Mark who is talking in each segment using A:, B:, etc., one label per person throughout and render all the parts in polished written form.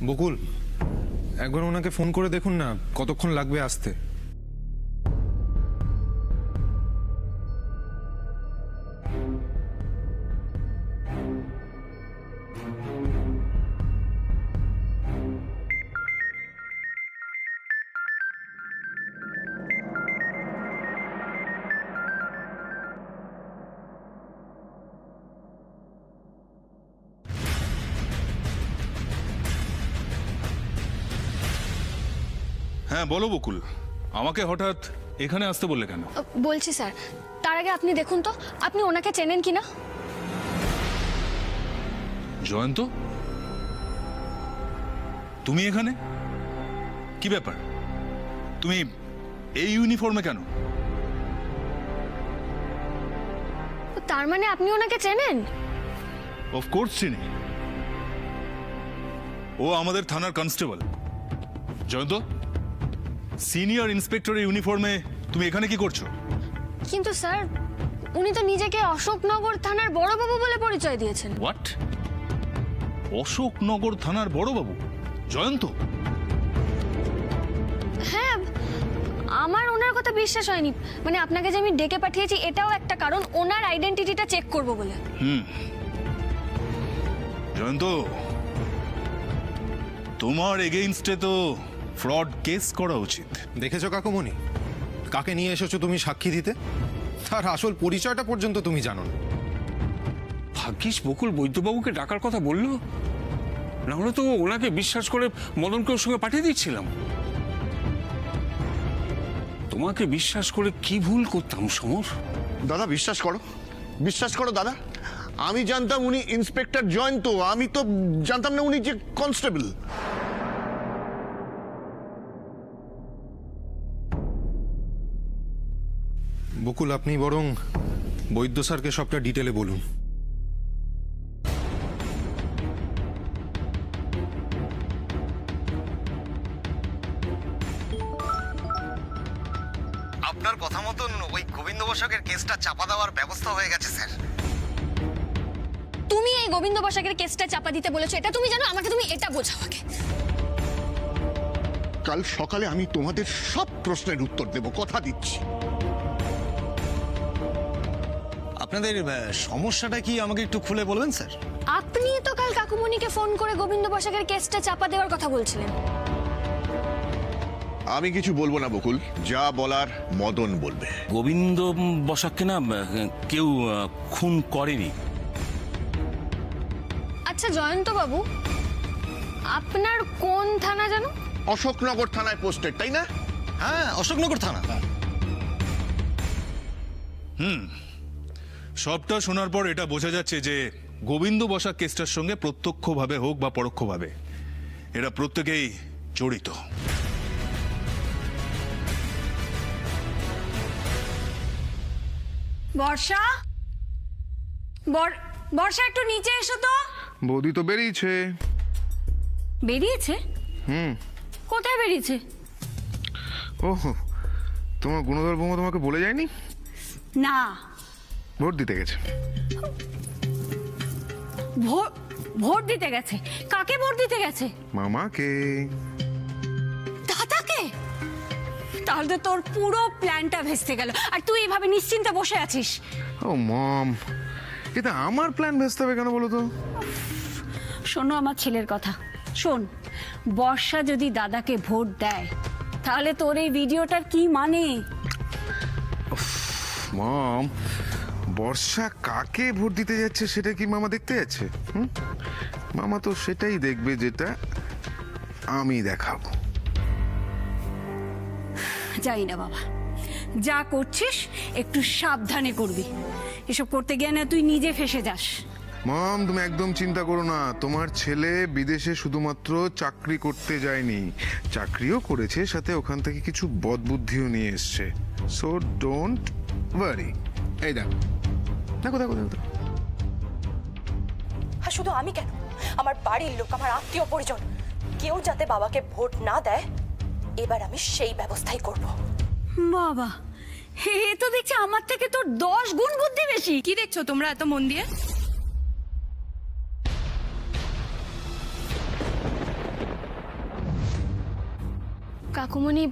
A: বকুল, একবার ওনাকে ফোন করে দেখুন না কতক্ষণ লাগবে আসতে।
B: হ্যাঁ বলো বকুল, আমাকে হঠাৎ এখানে আসতে বললে কেন?
C: বলছি স্যার, তার আগে আপনি দেখুন তো আপনি ওনাকে চেনেন কিনা।
B: জয়ন্ত, তুমি এখানে? কি ব্যাপার, তুমি এই ইউনিফর্মে কেন?
C: তার মানে আপনি ওনাকে চেনেন?
B: অফকোর্স চিনি, ও আমাদের থানার কনস্টেবল। জয়ন্ত, সিনিয়র ইন্সপেক্টরের ইউনিফর্মে তুমি এখানে কি করছো?
C: কিন্তু স্যার, উনি তো নিজেকে অশোকনগর থানার বড়বাবু বলে পরিচয় দিয়েছেন।
B: হোয়াট? অশোকনগর থানার বড়বাবু জয়ন্ত?
C: হ্যাঁ, আমার ওনার কথা বিশ্বাস হয়নি। মানে আপনাকে যে আমি ডেকে পাঠিয়েছি এটাও একটা কারণ, ওনার আইডেন্টিটিটা চেক করব বলে।
B: জয়ন্ত, তোমার এগেইনস্টে তো ফ্রড কেস করা উচিত।
A: দেখেছো কাকুমণি, কাকে নিয়ে এসেছো তুমি সাক্ষী দিতে? তার আসল পরিচয়টা পর্যন্ত তুমি জানো না।
D: ভাগ্যিস বকুল বৈদ্যবাবুকে ডাকার কথা বললো, নাহলে তো ওনাকে বিশ্বাস করে মদনকে ওর সঙ্গে পাঠিয়ে দিচ্ছিলাম। তোমাকে বিশ্বাস করে কি ভুল করতাম সমর?
E: দাদা বিশ্বাস করো দাদা, আমি জানতাম উনি ইন্সপেক্টর জয়ন্ত, আমি তো জানতাম না উনি যে কনস্টেবল।
A: বকুল, আপনি বরং বৈদ্য স্যারকে সবটা ডিটেলে বলুন।
F: আপনার কথা মতন ওই গোবিন্দ বসাকের কেসটা চাপা দেওয়ার ব্যবস্থা হয়ে গেছে স্যার।
C: তুমি এই গোবিন্দ বসাকের কেসটা চাপা দিতে বলেছো, এটা তুমি জানো? আমাকে তুমি এটা বোঝাও আগে।
E: কাল সকালে আমি তোমাদের সব প্রশ্নের উত্তর দেব, কথা দিচ্ছি।
F: আপনাদের সমস্যাটা কি আমাকে একটু খুলে বলবেন স্যার?
C: আপনি তো কাল কাকুমণিকে ফোন করে গোবিন্দ বসাকের কেসটা চাপা দেওয়ার কথা বলছিলেন।
E: আমি কিছু বলবো না বকুল, যা বলার মদন বলবে।
D: গোবিন্দ বসাককে না কেউ খুন করেনি।
C: আচ্ছা জয়ন্ত বাবু, আপনার কোন থানা জানো?
E: অশোকনগর থানায় পোস্টেড, তাই না?
F: হ্যাঁ, অশোকনগর থানা।
B: সবটা শোনার পর এটা বোঝা যাচ্ছে যে গোবিন্দ বসাক কেসটার সঙ্গে প্রত্যক্ষভাবে হোক বা পরোক্ষভাবে এরা প্রত্যেকেই জড়িত।
G: বর্ষা, বর্ষা একটু নিচে এসো তো।
A: বৌদি তো বেরিয়েছে।
G: বেরিয়েছে? কোথায় বেরিয়েছে?
A: ওহ, তোমার গুণধর বৌমা তোমাকে বলে যায়নি?
G: না,
A: ভোট দিতে গেছে।
G: ভোট দিতে গেছে? কাকে ভোট দিতে গেছে?
A: মামাকে।
G: দাদাকে? তাহলে তো তোর পুরো প্ল্যানটা ভেস্তে গেল, আর তুই এভাবে নিশ্চিন্তে বসে আছিস।
A: ও মম, এটা আমার প্ল্যান ভেস্তে হবে কেন বলো তো?
G: শোনো আমার ছেলের কথা, শোন। বর্ষা যদি দাদাকে ভোট দেয় তাহলে তোর এই ভিডিওটার কি মানে?
A: মম, বর্ষা কাকে ভোট দিতে যাচ্ছে সেটা কি মামা দেখতে যাচ্ছে? মামা তো সেটাই দেখবে যেটা আমি দেখাবো।
G: যাই না বাবা, যা করছিস একটু সাবধানে করবি। এসব করতে গিয়ে না তুই নিজে ফেঁসে যাস।
A: মম, তুমি একদম চিন্তা করো না। তোমার ছেলে বিদেশে শুধুমাত্র চাকরি করতে যায়নি, চাকরিও করেছে, সাথে ওখান থেকে কিছু বদবুদ্ধিও নিয়ে এসছে। So don't worry. এই দেখো দেখো দেখো দেখো।
H: আর শুধু আমি কেন, আমার বাড়ির লোক, আমার আত্মীয় পরিজন কেউ যাতে বাবাকে ভোট না দেয়, এবার আমি সেই ব্যবস্থাই করব।
G: বাবা, হে তো দেখছি আমার থেকে তোর 10 গুণ বুদ্ধি বেশি।
H: কি দেখছো তোমরা এত মন দিয়ে?
C: কাকুমণি,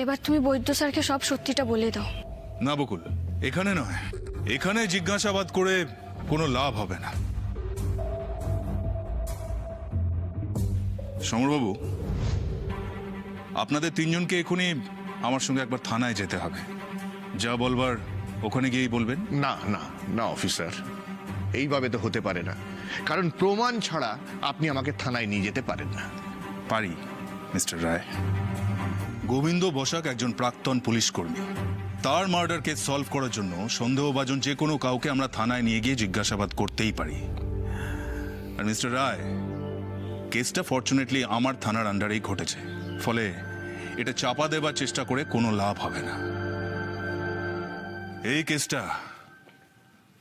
C: এবার তুমি বৈদ্য স্যারকে সব সত্যিটা বলে দাও।
B: না বকুল, এখানে নয়, এখানে জিজ্ঞাসাবাদ করে কোনো লাভ হবে না। সমরবাবু, আপনাদের তিনজনকে এখনই আমার সঙ্গে একবার থানায় যেতে হবে। যা বলবার ওখানে গিয়েই বলবেন।
E: না না না অফিসার, এইভাবে তো হতে পারে না, কারণ প্রমাণ ছাড়া আপনি আমাকে থানায় নিয়ে যেতে পারেন না।
B: পারি মিস্টার রায়। গোবিন্দ বসাক একজন প্রাক্তন পুলিশ কর্মী। তার মার্ডার কেস সলভ করার জন্য সন্দেহভাজন যে কোনো কাউকে আমরা থানায় নিয়ে গিয়ে জিজ্ঞাসাবাদ করতেই পারি। আর মিস্টার রায়, কেসটা ফরচুনেটলি আমার থানার আন্ডারেই ঘটেছে, ফলে এটা চাপা দেবার চেষ্টা করে কোনো লাভ হবে না। এই কেসটা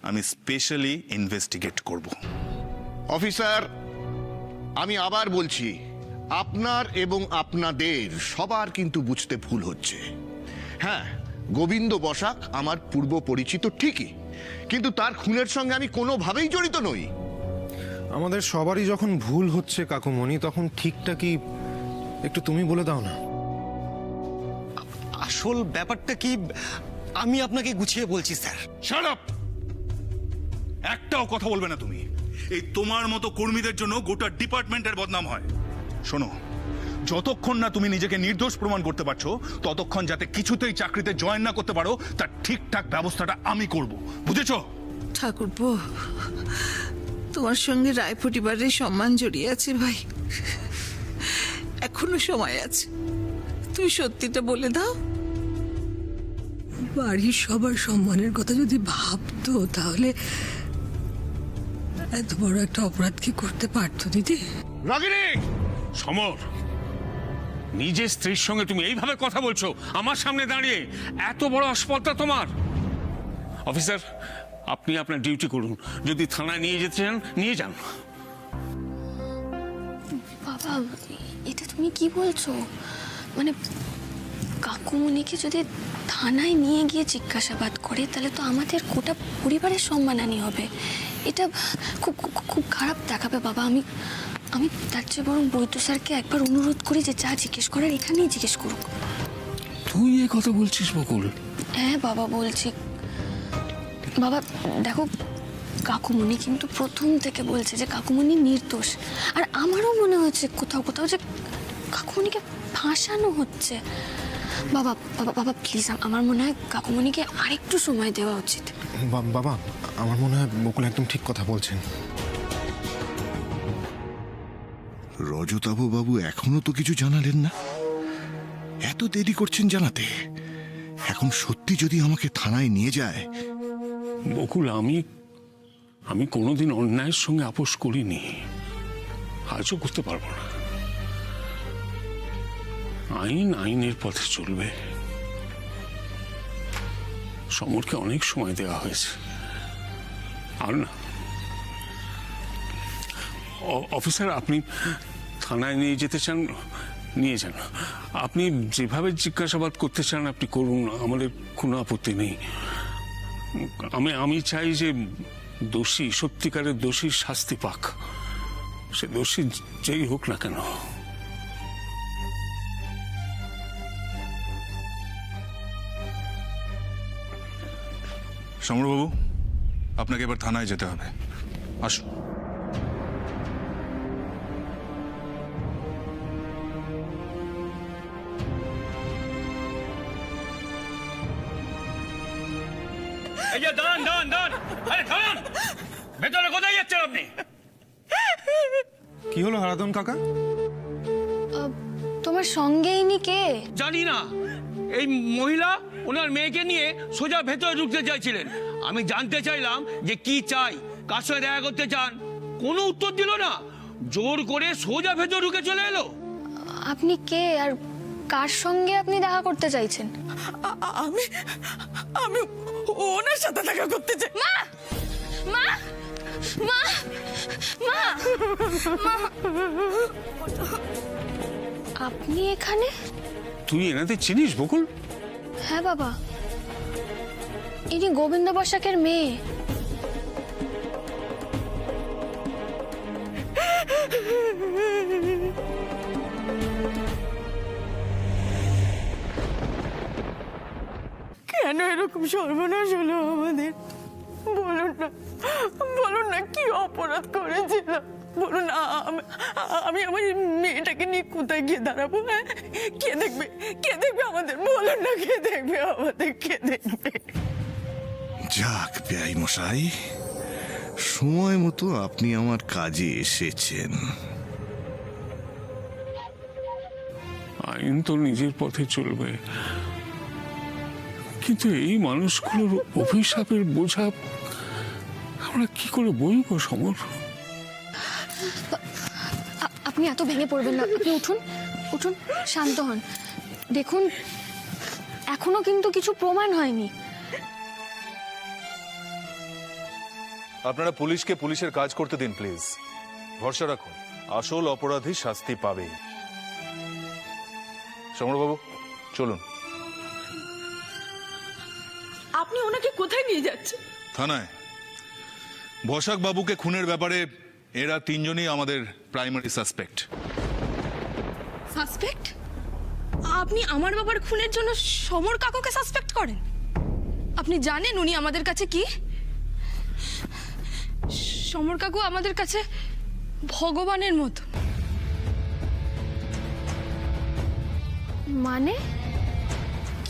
B: আমি স্পেশালি ইনভেস্টিগেট করব।
E: অফিসার, আমি আবার বলছি, আপনার এবং আপনাদের সবার কিন্তু বুঝতে ভুল হচ্ছে। হ্যাঁ, গোবিন্দ বসাক আমার পূর্ব পরিচিত ঠিকই, কিন্তু তার খুনের সঙ্গে আমি কোনোভাবেই জড়িত নই।
I: আমাদের সবারই যখন ভুল হচ্ছে কাকুমণি, তখন ঠিকটা কি একটু তুমি বলে দাও না।
F: আসল ব্যাপারটা কি আমি আপনাকে গুছিয়ে বলছি স্যার।
B: Shut up! একটাও কথা বলবে না তুমি। এই তোমার মতো কর্মীদের জন্য গোটা ডিপার্টমেন্টের বদনাম হয়। শোনো, যতক্ষণ না তুমি নিজেকে নির্দোষ প্রমাণ করতে পারছো, ততক্ষণ যাতে কিছুতেই চাকরিতে জয়েন না করতে পারো, তার ঠিকঠাক ব্যবস্থাটা আমি করব। বুঝেছো?
J: ঠাকুরপো, তোমার সঙ্গে রায় পরিবারের সম্মান জড়িয়ে আছে ভাই, এখনো সময় আছে, তুমি সত্যিটা বলে দাও।
K: বাড়ির সবার সম্মানের কথা যদি ভাবতো, তাহলে এত বড় একটা অপরাধ কি করতে পারতো দিদি?
E: রাগিনী!
D: সমর, নিজের স্ত্রীর সঙ্গে তুমি এইভাবে কথা বলছো আমার সামনে দাঁড়িয়ে? এত বড় আসপর্দা তোমার? অফিসার, আপনি আপনার ডিউটি করুন। যদি থানায় নিয়ে যেতে চান, নিয়ে যান।
C: বাবা, এটা তুমি কি বলছো? মানে কাকুমণিকে যদি থানায় নিয়ে গিয়ে জিজ্ঞাসাবাদ করে, তাহলে তো আমাদের গোটা পরিবারের সম্মানহানি হবে। এটা খুব খুব খুব খারাপ দেখাবে বাবা। আমি তার চেয়ে বরং বৈদ্য স্যারকে একবার অনুরোধ করি যে যা জিজ্ঞেস করার এখানেই জিজ্ঞেস করুক।
D: তুই এ কথা বলছিস বকুল?
C: হ্যাঁ বাবা, বলছি। বাবা দেখো, কাকুমণি কিন্তু প্রথম থেকে বলছে যে কাকুমণি নির্দোষ, আর আমারও মনে হচ্ছে কোথাও কোথাও যে কাকুমণিকে ফাঁসানো হচ্ছে। বাবা বাবা বাবা প্লিজ, আমার মনে হয় কাকুমণিকে আরেকটু সময় দেওয়া উচিত।
I: বাবা, আমার মনে হয় বকুল একদম ঠিক কথা বলছেন।
E: রজতাভ বাবু এখনো তো কিছু জানালেন না, এত দেরি করছেন জানাতে। এখন সত্যি যদি আমাকে থানায় নিয়ে যায়।
D: বকুল, আমি কোনোদিন অন্যায়ের সঙ্গে আপোষ করিনি, আজও করতে পারবো না। আইন আইনের পথে চলবে। সমরকে অনেক সময় দেওয়া হয়েছে, আর না। অফিসার, আপনি থানায় নিয়ে যেতে চান, নিয়ে যান। আপনি যেভাবে জিজ্ঞাসাবাদ করতে চান আপনি করুন, আমাদের কোনো আপত্তি নেই। আমি চাই যে দোষী, সত্যিকারের দোষীর শাস্তি পাক, সে দোষী যেই হোক না কেন।
B: সমরবাবু, আপনাকে এবার থানায় যেতে হবে। আসুন।
D: এই যে দাঁড়ান দাঁড়ান দাঁড়ান, আরে দাঁড়ান, ভেতরে কোথায় যাচ্ছেন আপনি?
I: কি হলো হারাধন কাকা?
C: তোমার সঙ্গে ইনি কে?
L: জানি না, এই মহিলা ওনার মেয়েকে নিয়ে সোজা ভেতরে ঢুকতে চাইছিলেন। আমি জানতে চাইলাম যে কি চাই, কার সঙ্গে দেখা করতে চান। কোনো উত্তর দিল না, জোর করে সোজা ভেতরে ঢুকে চলে এলো।
C: আপনি কে আর কার সঙ্গে আপনি দেখা করতে চাইছেন?
J: আমি ওনার সাথে দেখা করতে চাই।
C: মা মা মা মা মা, আপনি এখানে?
D: তুই এনাদের চিনিস বকুল?
C: হ্যাঁ বাবা, ইনি গোবিন্দ বসাকের মেয়ে।
H: সর্বনাশ হলো আমাদের? বলুন না কি অপরাধ করেছিলাম? বলুন আমি আমার মেয়েটাকে নিয়ে কোথায় গিয়ে দাঁড়াবো? হ্যাঁ, কে দেখবে আমাদের? বলুন না, কে দেখবে আমাদের? কে দেখবে?
E: যাক বেআই মশাই, সময় মতো আপনি আমার কাজে এসেছেন।
D: আইন তো নিজের পথে চলবে, কিন্তু এই মানুষগুলোর অভিশাপের বোঝা আমরা কি করে বইব সমর?
C: আপনি এত ভেঙে পড়বেন না, আপনি উঠুন, শান্ত হন। দেখুন, এখনো কিন্তু কিছু প্রমাণ হয়নি।
B: আপনারা পুলিশকে পুলিশের কাজ করতে দিন প্লিজ। ভরসা রাখুন, আসল অপরাধী শাস্তি পাবে। সমরবাবু চলুন।
H: আপনি ওনাকে কোথায় নিয়ে যাচ্ছেন?
B: থানায়। বসাক বাবুকে খুনের ব্যাপারে এরা তিনজনই আমাদের প্রাইমারি সাসপেক্ট।
C: সাসপেক্ট? আপনি আমার বাবার খুনের জন্য সমর কাকুকে সাসপেক্ট করেন? আপনি জানেন উনি আমাদের কাছে কি? সমর কাকু আমাদের কাছে ভগবানের মতো। মানে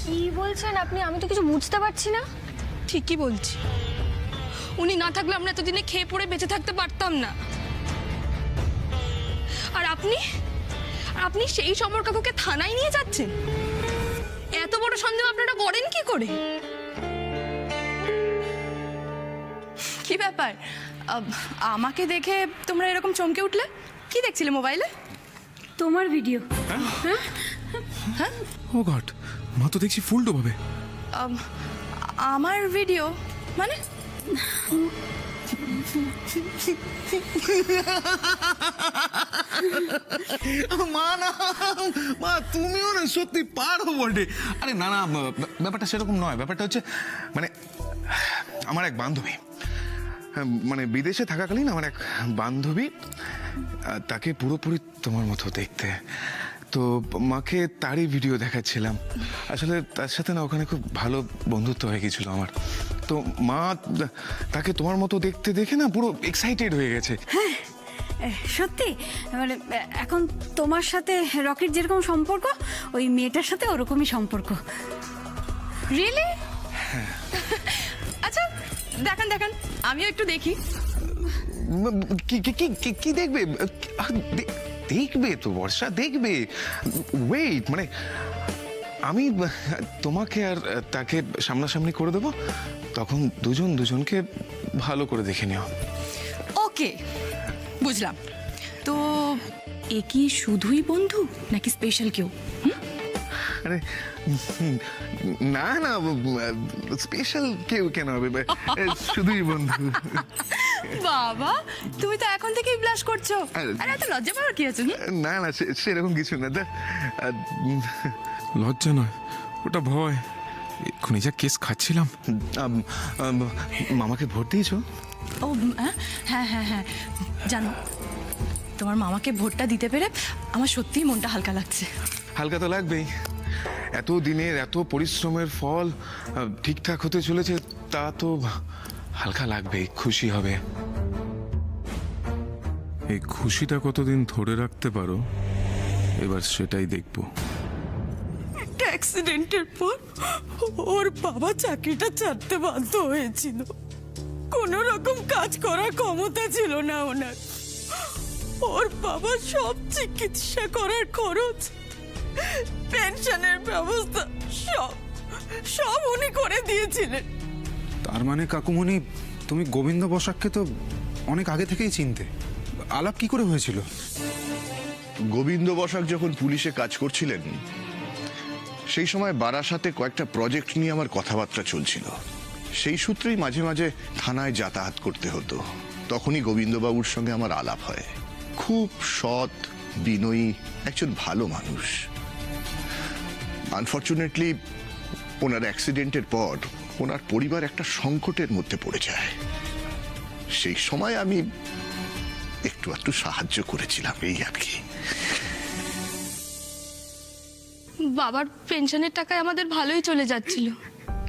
C: কি বলছেন আপনি? আমি তো কিছু বুঝতে পারছি না। ঠিকই বলছি, উনি না থাকলে আমরা এতদিনে খেয়ে পড়ে বেঁচে থাকতে পারতাম না। আর আপনি সেই সমর কাকুকে থানায় নিয়ে যাচ্ছেন? এত বড় সন্দেহ আপনারা করেন কি করে?
H: কি ব্যাপার, আমাকে দেখে তোমরা এরকম চমকে উঠলে? কি দেখছিলে মোবাইলে?
G: তোমার ভিডিও।
H: হ্যাঁ?
I: ও গড, মা তো দেখছি ফুল ডোবাবে।
H: আমার ভিডিও মানে?
A: মা তুমিও না সত্যি পারো বটে। আরে না না, ব্যাপারটা সেরকম নয়। ব্যাপারটা হচ্ছে মানে আমার এক বান্ধবী, মানে বিদেশে থাকাকালীন আমার এক বান্ধবী, তাকে পুরোপুরি তোমার মতো দেখতে। তো মাকে তারই ভিডিও দেখাচ্ছিলাম। আসলে তার সাথে না ওখানে খুব ভালো বন্ধুত্ব হয়ে গেছিল আমার। তো মা তাকে তোমার মতো দেখতে দেখে না পুরো এক্সাইটেড হয়ে গেছে।
G: হ্যাঁ সত্যি, মানে এখন তোমার সাথে রকির যেরকম সম্পর্ক, ওই মেয়েটার সাথে ওরকমই সম্পর্ক।
H: রিয়েলি? আচ্ছা দেখান, আমিও একটু দেখি।
A: কি দেখবে? দেখবে তো বর্ষা, দেখবে। ওয়েট, মানে আমি তোমাকে আর তাকে সামনাসামনি করে দেবো, তখন দুজনকে ভালো করে দেখে নিও।
H: ওকে, বুঝলাম। তো এ কি শুধুই বন্ধু নাকি স্পেশাল কেউ?
A: আরে না না, স্পেশাল কেউ কেন হবে, শুধুই বন্ধু।
H: বাবা, তুমি তো এখন থেকেই ব্লাশ করছো। আরে এত লজ্জা পাওয়ার কি আছে?
A: না না, সেরকম কিছু না।
I: লজ্জা নয়, ওটা ভয়। এক্ষুনি যা কেস খাচ্ছিলাম।
A: মামাকে ভোট দিয়েছো?
H: ও হ্যাঁ, জানো তোমার মামাকে ভোটটা দিতে পেরে আমার সত্যিই মনটা হালকা লাগছে।
A: হালকা তো লাগবেই, এত দিনের এত পরিশ্রমের ফল ঠিকঠাক হতে চলেছে, তা তো হালকা লাগবেই, খুশি হবে।
I: এই খুশিটা কতদিন ধরে রাখতে পারো, এবার সেটাই দেখবো।
J: একটা অ্যাক্সিডেন্টের পর ওর বাবা চাকরিটা ছাড়তে বাধ্য হয়েছিল। কোনো রকম কাজ করার ক্ষমতা ছিল না ওনার। ওর বাবা সব চিকিৎসা করার খরচ, পেনশনের ব্যবস্থা সব উনি করে দিয়েছিলেন।
I: তার মানে কাকুমণি, তুমি গোবিন্দ বসাককে তো অনেক আগে থেকেই চিনতে। আলাপ কি করে হয়েছিল?
E: গোবিন্দ বসাক যখন পুলিশে কাজ করছিলেন, সেই সময় বারাসাতে কয়েকটা প্রজেক্ট নিয়ে আমার কথাবার্তা চলছিল। সেই সূত্রেই মাঝে মাঝে থানায় যাতায়াত করতে হতো। তখনই গোবিন্দবাবুর সঙ্গে আমার আলাপ হয়। খুব সৎ, বিনয়ী একজন ভালো মানুষ। আনফর্চুনেটলি ওনার অ্যাক্সিডেন্টের পর ওনার পরিবার একটা সংকটের মধ্যে পড়ে যায়। সেই সময় আমি একটু সাহায্য করেছিলাম, এই আর কি।
C: বাবার পেনশনের টাকায় আমাদের ভালোই চলে যাচ্ছিল,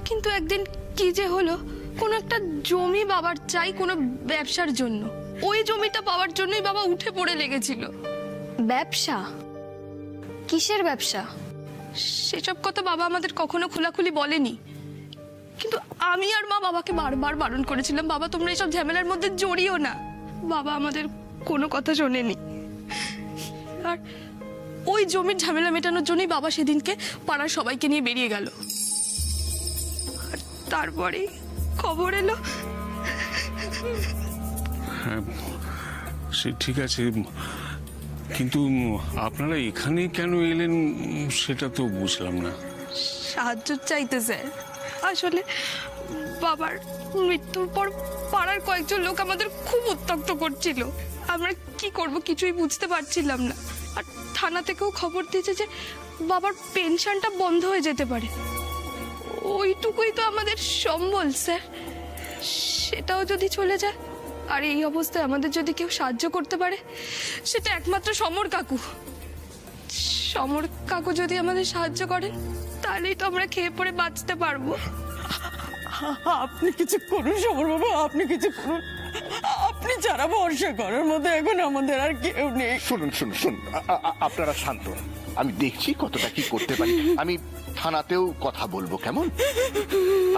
C: কিন্তু একদিন কি যে হলো, কোনো একটা জমি বাবার চাই কোনো ব্যবসার জন্য। ওই জমিটা পাওয়ার জন্যই বাবা উঠে পড়ে লেগেছিল। ব্যবসা? কিসের ব্যবসা? সেসব কথা বাবা আমাদের কখনো খোলাখুলি বলেনি, কিন্তু আমি আর মা বাবাকে বারবার বারণ করেছিলাম, বাবা তোমরা এসব ঝামেলার মধ্যে জড়িও না। বাবা আমাদের কোনো কথা শোনেনি। আর ওই জমির ঝামেলা মেটানোর জন্যই বাবা সেদিনকে পাড়ার সবাইকে নিয়ে বেরিয়ে গেল। আর তারপরে খবর এলো।
D: হ্যাঁ, সে ঠিক আছে, কিন্তু আপনারা এখানে কেন এলেন সেটা তো বুঝলাম না।
C: সাহায্য চাইতে স্যার। আসলে বাবার মৃত্যুর পর পাড়ার কয়েকজন লোক আমাদের খুব উত্ত্যক্ত করছিল। আমরা কি করব কিছুই বুঝতে পারছিলাম না। আর থানা থেকেও খবর দিয়েছে যে বাবার পেনশনটা বন্ধ হয়ে যেতে পারে। ওইটুকুই তো আমাদের সম্বল স্যার, সেটাও যদি চলে যায়। আর এই অবস্থায় আমাদের যদি কেউ সাহায্য করতে পারে সেটা একমাত্র সমর কাকু। সমর কাকু যদি আমাদের সাহায্য করেন তাহলেই তো আমরা খেয়ে পড়ে বাঁচতে পারবো।
H: আপনি কিছু করুন সমর বাবু, আপনি কিছু করুন। আপনি ছাড়া ভরসা করার মতো এখন আমাদের আর কেউ নেই।
E: শুনুন শুনুন শুনুন, আপনারা শান্ত, আমি দেখছি কতটা কি করতে পারি। আমি থানাতেও কথা বলবো, কেমন?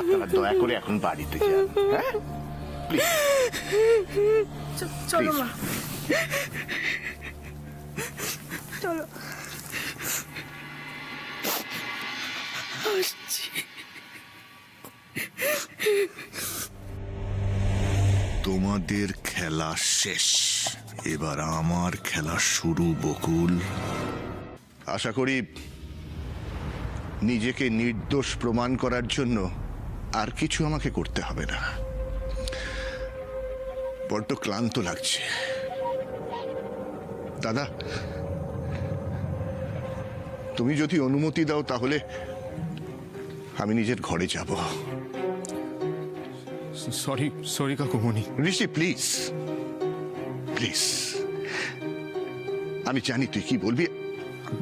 E: আপনারা দয়া করে এখন বাড়িতে যান, হ্যাঁ প্লিজ।
C: চলো মা, চলো।
E: তোমাদের খেলা শেষ, এবার আমার খেলা শুরু। বকুল, আশা করি নিজেকে নির্দোষ প্রমাণ করার জন্য আর কিছু আমাকে করতে হবে না। বড্ড ক্লান্ত লাগছে। দাদা, তুমি যদি অনুমতি দাও তাহলে আমি নিজের ঘরে যাব।
I: সরি সরি কাকুমণি।
E: ঋষি প্লিজ প্লিজ, আমি জানি তুই কি বলবি।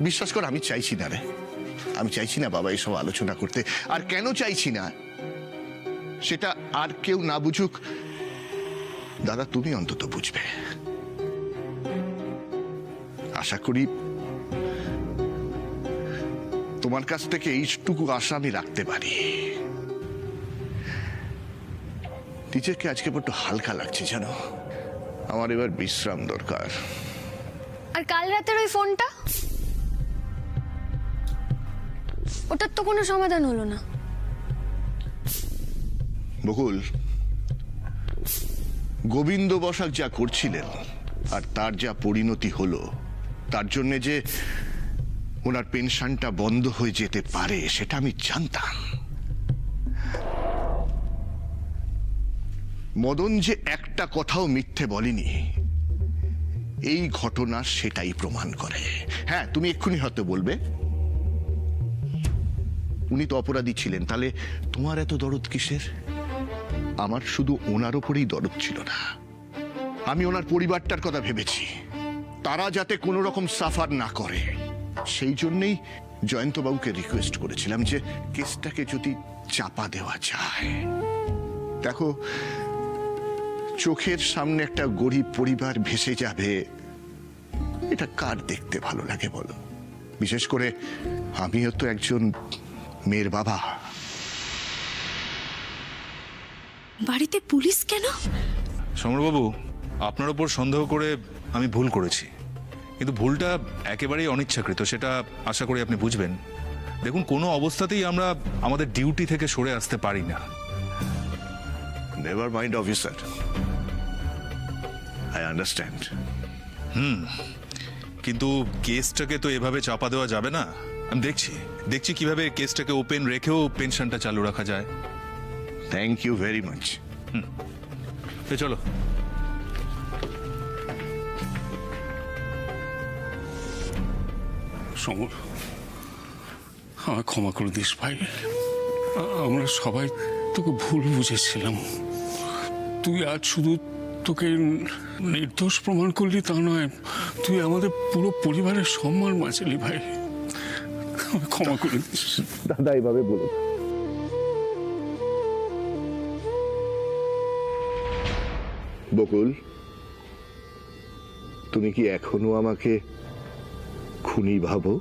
E: বিশ্বাস কর, আমি চাইছি না রে, আমি চাইছি না বাবা এসব আলোচনা করতে। আর কেন চাইছি না সেটা আর কেউ না বুঝুক, দাদা তুমি অন্তত বুঝবে। আশা করি তোমার কাছ থেকে এইটুকু আশা আমি রাখতে পারি। নিজেকে আজকে বড্ড হালকা লাগছে জানো, আমার এবার বিশ্রাম দরকার।
C: আর কাল রাতের ওই ফোনটা, ওটার তো কোনো সমাধান হলো না।
E: বকুল, গোবিন্দ বসাক যা করছিলেন আর তার যা পরিণতি হলো, তার জন্য যে ওনার পেনশনটা বন্ধ হয়ে যেতে পারে সেটা আমি জানতাম। মদন যে একটা কথাও মিথ্যে বলেনি, এই ঘটনা সেটাই প্রমাণ করে। হ্যাঁ, তুমি এক্ষুনি হয়তো বলবে উনি তো অপরাধী ছিলেন, তাহলে তোমার এত দরদ কিসের? আমার শুধু ওনার ওপরেই দরদ ছিল না, আমি ওনার পরিবারটার কথা ভেবেছি। তারা যাতে কোনো রকম সাফার না করে, সেই জন্যই জয়ন্তবাবুকে রিকোয়েস্ট করেছিলাম যে কেসটাকে যদি চাপা দেওয়া যায়। দেখো, চোখের সামনে একটা গরিব পরিবার ভেসে যাবে, এটা কার দেখতে ভালো লাগে বলো? বিশেষ করে আমিও তো একজন মেয়ের বাবা।
C: বাড়িতে পুলিশ কেন?
B: সমরবাবু, আপনার উপর সন্দেহ করে আমি ভুল করেছি, কিন্তু ভুলটা একেবারেই অনিচ্ছাকৃত, সেটা আশা করি আপনি বুঝবেন। দেখুন, কোনো অবস্থাতেই আমরা আমাদের ডিউটি থেকে সরে আসতে পারি না।
E: Never mind officer, I understand.
B: কিন্তু কেসটাকে তো এভাবে চাপা দেওয়া যাবে না। আমি দেখছি কিভাবে কেসটাকে ওপেন রেখেও পেনশনটা চালু রাখা যায়।
E: Thank you very much.
B: চলো।
D: সমর, আমায় ক্ষমা করে দিস ভাই। আমরা সবাই তোকে ভুল বুঝেছিলাম। তুই আজ শুধু তোকে নির্দোষ প্রমাণ করলি তা নয়, তুই আমাদের পুরো পরিবারের সম্মান বাঁচালি ভাই। ক্ষমা করে দিস
E: দাদা, এইভাবে বলো। বকুল, তুমি কি এখনো আমাকে খুনি ভাবো?